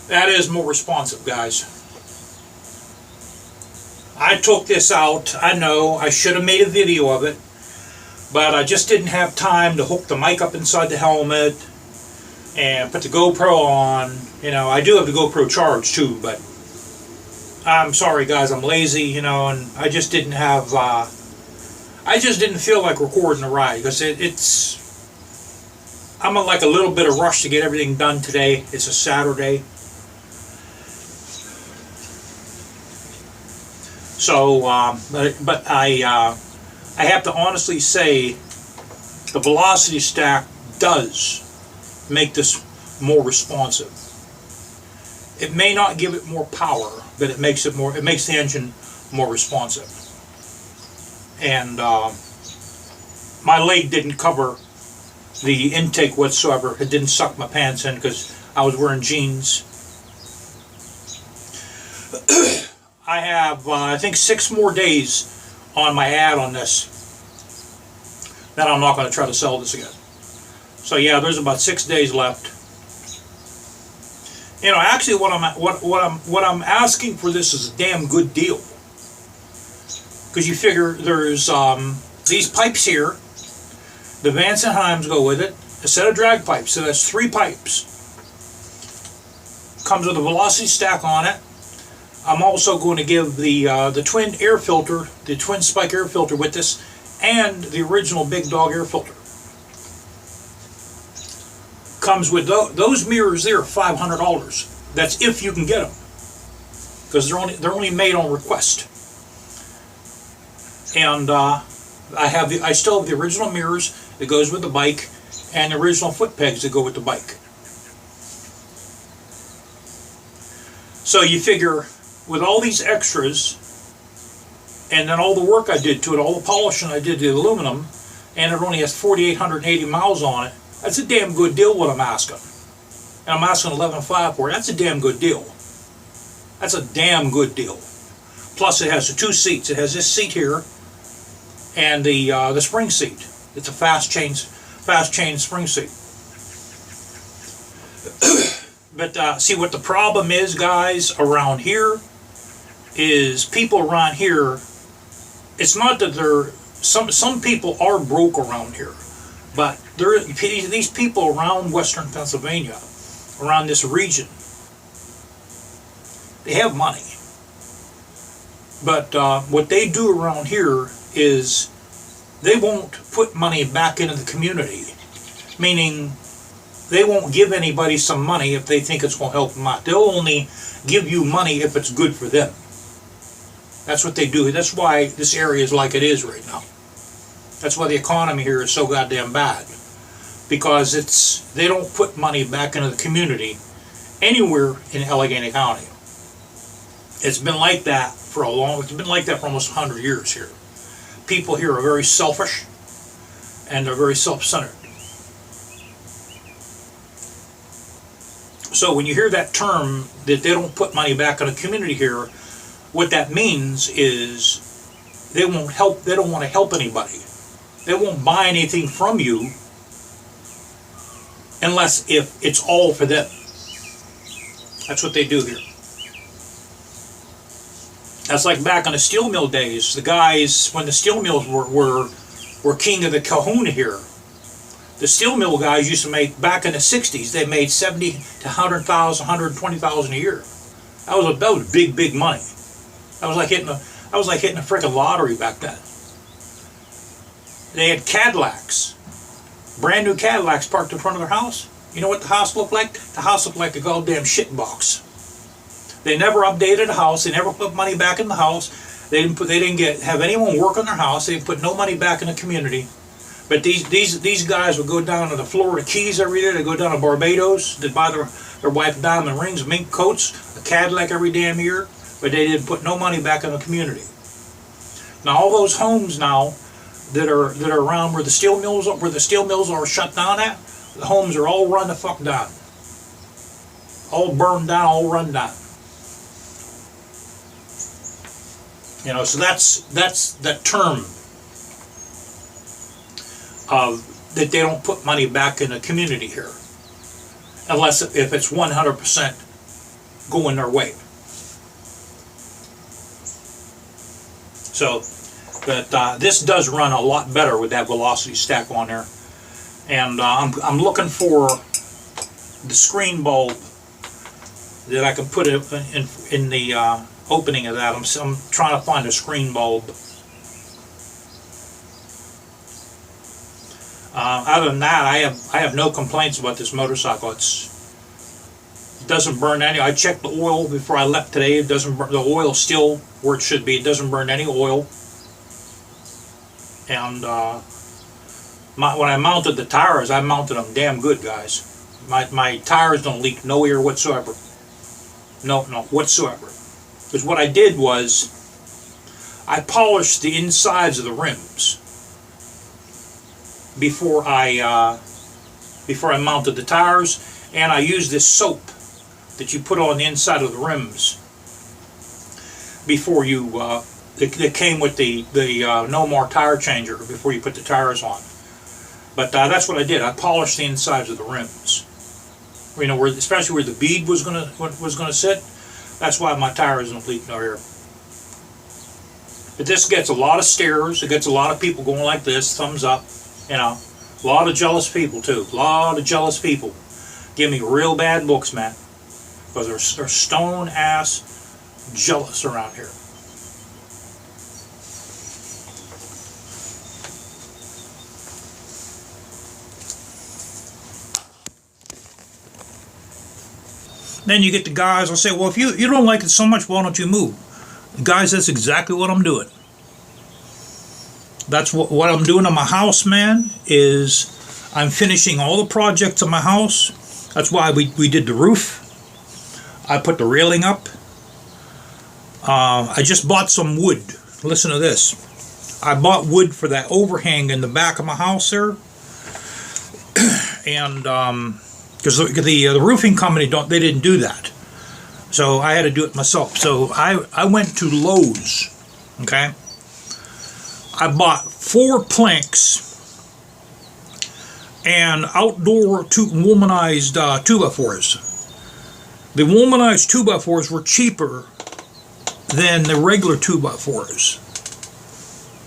That is more responsive, guys. I took this out. I know I should have made a video of it, but I just didn't have time to hook the mic up inside the helmet and put the GoPro on. You know, I do have the GoPro charged too, but I'm sorry guys, I'm lazy, you know, and I just didn't have, I just didn't feel like recording the ride, because I'm in like a little bit of rush to get everything done today. It's a Saturday. So, but I have to honestly say, the Velocity Stack does make this more responsive. It may not give it more power, but it makes the engine more responsive. And my leg didn't cover the intake whatsoever. It didn't suck my pants in because I was wearing jeans. I have, I think, 6 more days on my ad on this. Then I'm not going to try to sell this again. So yeah, there's about 6 days left. You know, actually, what I'm asking for this is a damn good deal. Because you figure there's these pipes here. The Vance and Heims go with it. A set of drag pipes. So that's 3 pipes. Comes with a Velocity Stack on it. I'm also going to give the twin air filter, the twin spike air filter with this, and the original Big Dog air filter. Comes with those mirrors there, $500. That's if you can get them, because they're only made on request. And I still have the original mirrors that goes with the bike, and the original foot pegs that go with the bike. So you figure, with all these extras, and then all the work I did to it, all the polishing I did to the aluminum, and it only has 4,880 miles on it, that's a damn good deal what I'm asking. And I'm asking $11,500 for it. That's a damn good deal. That's a damn good deal. Plus it has the 2 seats. It has this seat here, and the spring seat. It's a fast chain spring seat. But see what the problem is, guys, around here, is people around here, it's not that they're, some people are broke around here, but these people around western Pennsylvania, around this region, they have money. But what they do around here is they won't put money back into the community, meaning they won't give anybody some money if they think it's going to help them out. They'll only give you money if it's good for them. That's what they do. That's why this area is like it is right now. That's why the economy here is so goddamn bad. Because they don't put money back into the community anywhere in Allegheny County. It's been like that for it's been like that for almost 100 years here. People here are very selfish, and they're very self-centered. So when you hear that term, that they don't put money back in the community here, what that means is they won't help. They don't want to help anybody. They won't buy anything from you unless if it's all for them. That's what they do here. That's like back in the steel mill days. The guys, when the steel mills were king of the kahuna here, the steel mill guys used to make, back in the 60s, they made 70 to 100,000, 120,000 a year. That was big money. That was like hitting a freaking lottery back then. They had Cadillacs, brand new Cadillacs parked in front of their house. You know what the house looked like? The house looked like a goddamn shit box. They never updated the house. They never put money back in the house. They didn't have anyone work on their house. They put no money back in the community. But these guys would go down to the Florida Keys every year. They go down to Barbados. They buy their wife diamond rings, mink coats, a Cadillac every damn year. But they didn't put no money back in the community. Now all those homes now that are around where the steel mills are shut down at, the homes are all run the fuck down. All burned down, all run down. You know, so that's that term of that they don't put money back in the community here, unless if it's 100% going their way. So, but this does run a lot better with that velocity stack on there. And I'm looking for the screen bulb that I can put in the opening of that. I'm trying to find a screen bulb. Other than that, I have no complaints about this motorcycle. It doesn't burn any. I checked the oil before I left today. It doesn't burn. The oil's still where it should be. It doesn't burn any oil. And when I mounted the tires, I mounted them damn good, guys. My tires don't leak no air whatsoever. No, whatsoever. Because what I did was I polished the insides of the rims before I mounted the tires, and I used this soap that you put on the inside of the rims before you it came with the No More tire changer before you put the tires on. But that's what I did. I polished the insides of the rims. You know, especially where the bead was gonna sit. That's why my tires don't leak no air. But this gets a lot of stares. It gets a lot of people going like this, thumbs up. You know, a lot of jealous people too. A lot of jealous people give me real bad looks, man, because they're stone ass jealous around here. Then you get the guys will say, well, if you don't like it so much, why don't you move? Guys, that's exactly what I'm doing. That's what I'm doing on my house, man, is I'm finishing all the projects on my house. That's why we did the roof. I put the railing up. I just bought some wood. Listen to this. I bought wood for that overhang in the back of my house there. And because the roofing company they didn't do that, so I had to do it myself. So I went to Lowe's. Okay, I bought 4 planks and outdoor womanized 2x4s. The womanized 2x4s were cheaper than the regular 2x4s.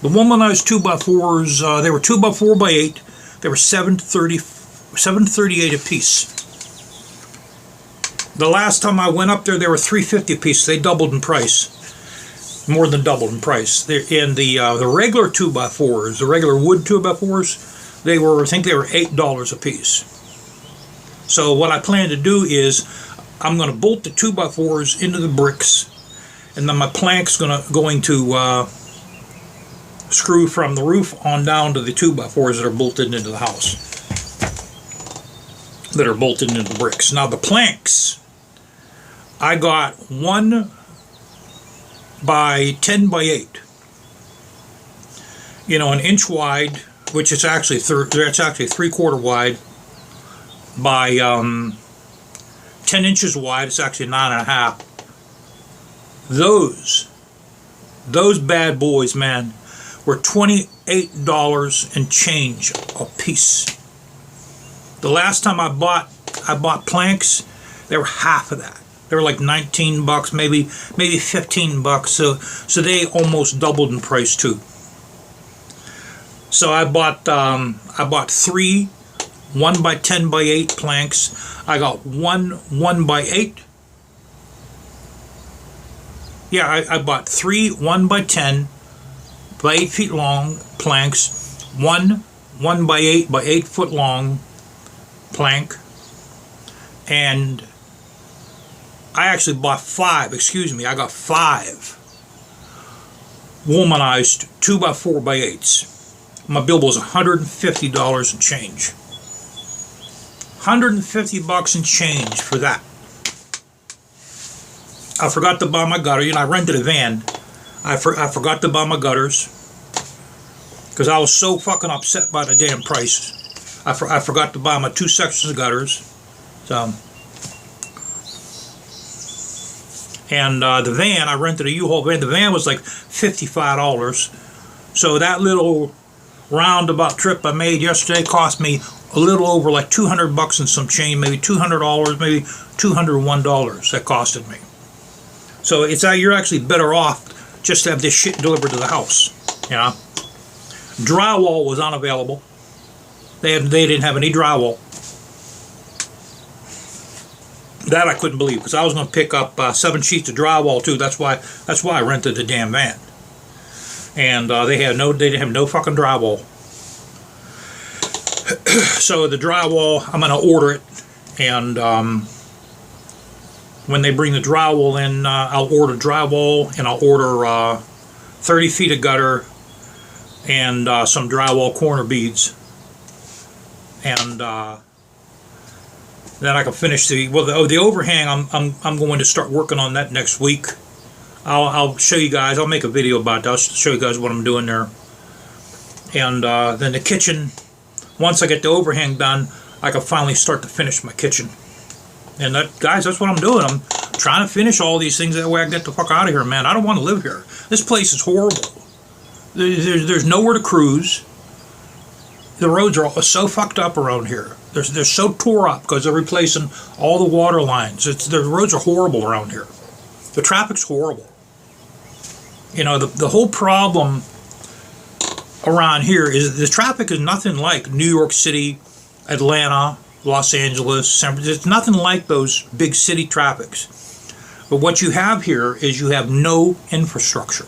The womanized 2x4s, they were 2x4x8. They were $7.38 a piece. The last time I went up there, they were $3.50 a piece. They doubled in price, more than doubled in price. And the regular 2x4s, the regular wood 2x4s, I think they were $8 a piece. So what I plan to do is I'm going to bolt the 2x4s into the bricks, and then my plank's going to screw from the roof on down to the 2x4s that are bolted into the house, that are bolted into the bricks. Now the planks, I got 1 by 10 by 8. You know, an inch wide, which is actually that's actually 3/4 wide, by 10 inches wide. It's actually 9.5. Those bad boys, man, were $28 and change a piece. The last time I bought planks, they were half of that. They were like 19 bucks, maybe 15 bucks. So they almost doubled in price too. So I bought 3 1 by 10 by 8 planks. I got 1 by 8. Yeah, I bought 3 1 by 10 by 8 feet long planks, 1 by 8 by 8 foot long plank, and I actually bought 5, I got 5 womanized 2x4 by 8s. My bill was $150 and change. 150 bucks and change for that. I forgot to buy my gutter. You know, I rented a van. I forgot to buy my gutters because I was so fucking upset by the damn price. I forgot to buy my 2 sections of gutters. So, and the van, I rented a U-Haul van. The van was like $55. So that little roundabout trip I made yesterday cost me a little over like $200 and some change, maybe $200, maybe $201 that costed me. So it's you're actually better off just to have this shit delivered to the house. You know, drywall was unavailable. They didn't have any drywall. That I couldn't believe, because I was going to pick up 7 sheets of drywall too. That's why I rented the damn van. And they didn't have no fucking drywall. So the drywall, I'm going to order it, and when they bring the drywall in, I'll order drywall, and I'll order 30 feet of gutter and some drywall corner beads, and then I can finish the overhang. I'm going to start working on that next week. I'll show you guys. I'll make a video about that. I'll show you guys what I'm doing there. And then the kitchen, once I get the overhang done, I can finally start to finish my kitchen. And guys, that's what I'm doing. I'm trying to finish all these things. That way I can get the fuck out of here, man. I don't want to live here. This place is horrible. There's nowhere to cruise. The roads are so fucked up around here. They're so tore up because they're replacing all the water lines. The roads are horrible around here. The traffic's horrible. You know, the whole problem around here is the traffic is nothing like New York City, Atlanta, Los Angeles, San Francisco. It's nothing like those big city traffics. But what you have here is you have no infrastructure.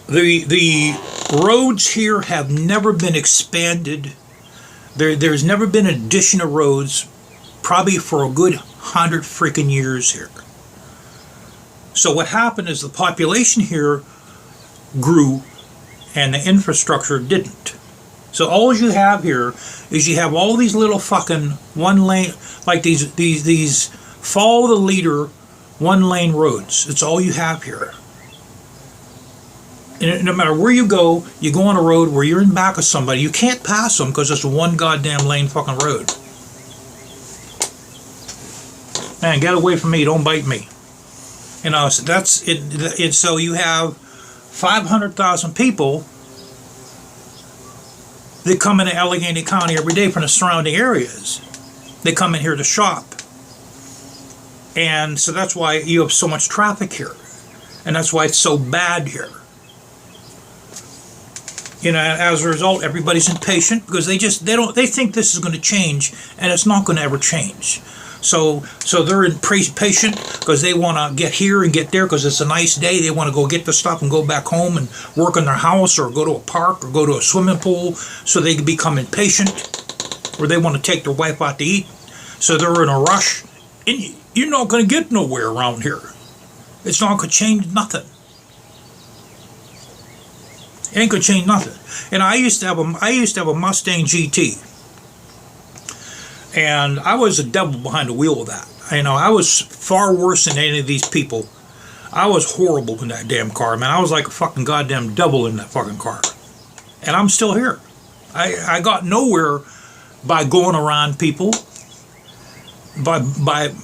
The roads here have never been expanded. There's never been an addition of roads, probably for a good 100 freaking years here. So what happened is the population here grew and the infrastructure didn't. So all you have here is you have all these little fucking one lane, like these follow the leader 1 lane roads. It's all you have here. And no matter where you go on a road where you're in back of somebody, you can't pass them because it's one goddamn lane fucking road. Man, get away from me, don't bite me. You know, so that's it. So you have 500,000 people that come into Allegheny County every day from the surrounding areas. They come in here to shop. And so that's why you have so much traffic here. And that's why it's so bad here. You know, as a result, everybody's impatient because they think this is going to change, and it's not going to ever change. So they're impatient because they want to get here and get there because it's a nice day. They want to go get the stuff and go back home and work in their house or go to a park or go to a swimming pool. So they become impatient, or they want to take their wife out to eat. So they're in a rush, and you're not going to get nowhere around here. It's not going to change nothing. It ain't gonna change nothing. And I used to have a Mustang GT, and I was a devil behind the wheel of that. You know, I was far worse than any of these people. I was horrible in that damn car, man. I was like a fucking goddamn devil in that fucking car, and I'm still here. I got nowhere by going around people, by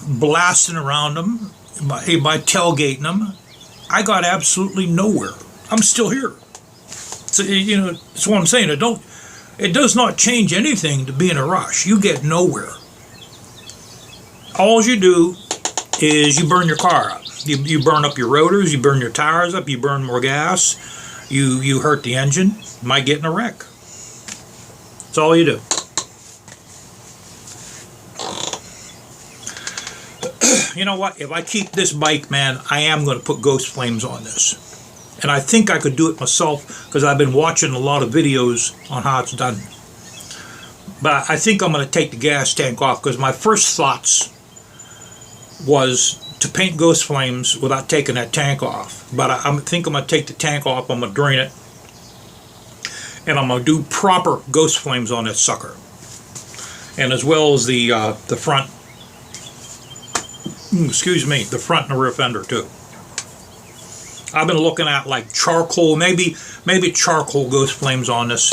blasting around them, by tailgating them. I got absolutely nowhere. I'm still here. So, you know, that's what I'm saying. It does not change anything to be in a rush. You get nowhere. All you do is you burn your car up. You burn up your rotors, you burn your tires up, you burn more gas, you hurt the engine, you might get in a wreck. That's all you do. You know what? If I keep this bike, man, I am going to put Ghost Flames on this. And I think I could do it myself because I've been watching a lot of videos on how it's done. But I think I'm going to take the gas tank off because my first thoughts was to paint Ghost Flames without taking that tank off. But I think I'm going to take the tank off, I'm going to drain it, and I'm going to do proper Ghost Flames on that sucker. And as well as the front, the front and the rear fender too. I've been looking at like charcoal, maybe charcoal Ghost Flames on this.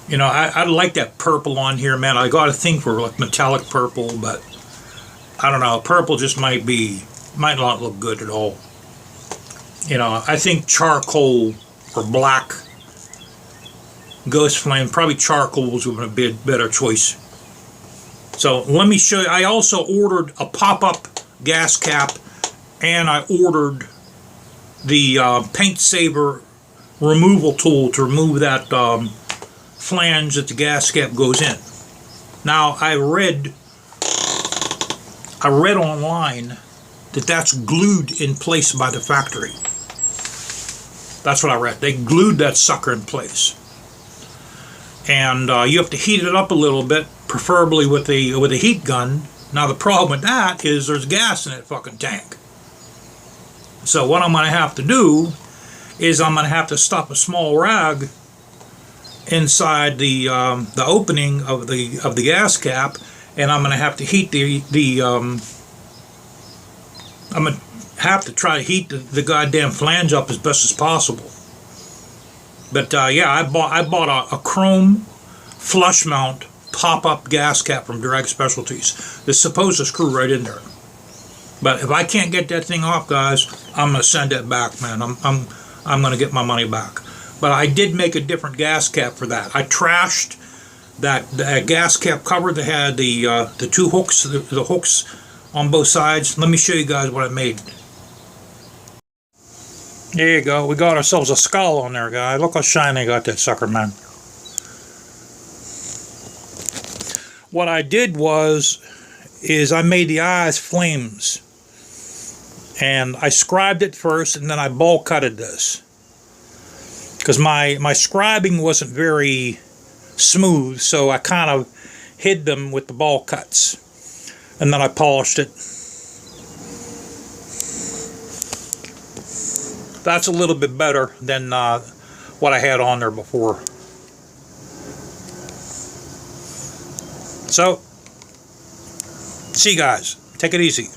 You know, I like that purple on here, man. I got a thing for like metallic purple, but I don't know. Purple just might not look good at all. You know, I think charcoal or black ghost flame. Probably charcoal was a better choice. So let me show you. I also ordered a pop-up gas cap, and I ordered the paint saver removal tool to remove that flange that the gas cap goes in. Now I read online that that's glued in place by the factory. That's what I read. They glued that sucker in place, and you have to heat it up a little bit, preferably with a heat gun. Now the problem with that is there's gas in that fucking tank. So what I'm going to have to do is I'm going to have to stuff a small rag inside the opening of the gas cap, and I'm going to have to heat I'm going to have to try to heat the goddamn flange up as best as possible. But yeah, I bought a chrome flush mount pop-up gas cap from Direct Specialties. It's supposed to screw right in there. But if I can't get that thing off, guys, I'm going to send it back, man. I'm going to get my money back. But I did make a different gas cap for that. I trashed that gas cap cover that had the two hooks, the hooks on both sides. Let me show you guys what I made. There you go. We got ourselves a skull on there, guys. Look how shiny I got that sucker, man. What I did is I made the eyes flames. And I scribed it first, and then I bowl cutted this. Because my scribing wasn't very smooth, so I kind of hid them with the ball cuts. And then I polished it. That's a little bit better than what I had on there before. So, see you guys. Take it easy.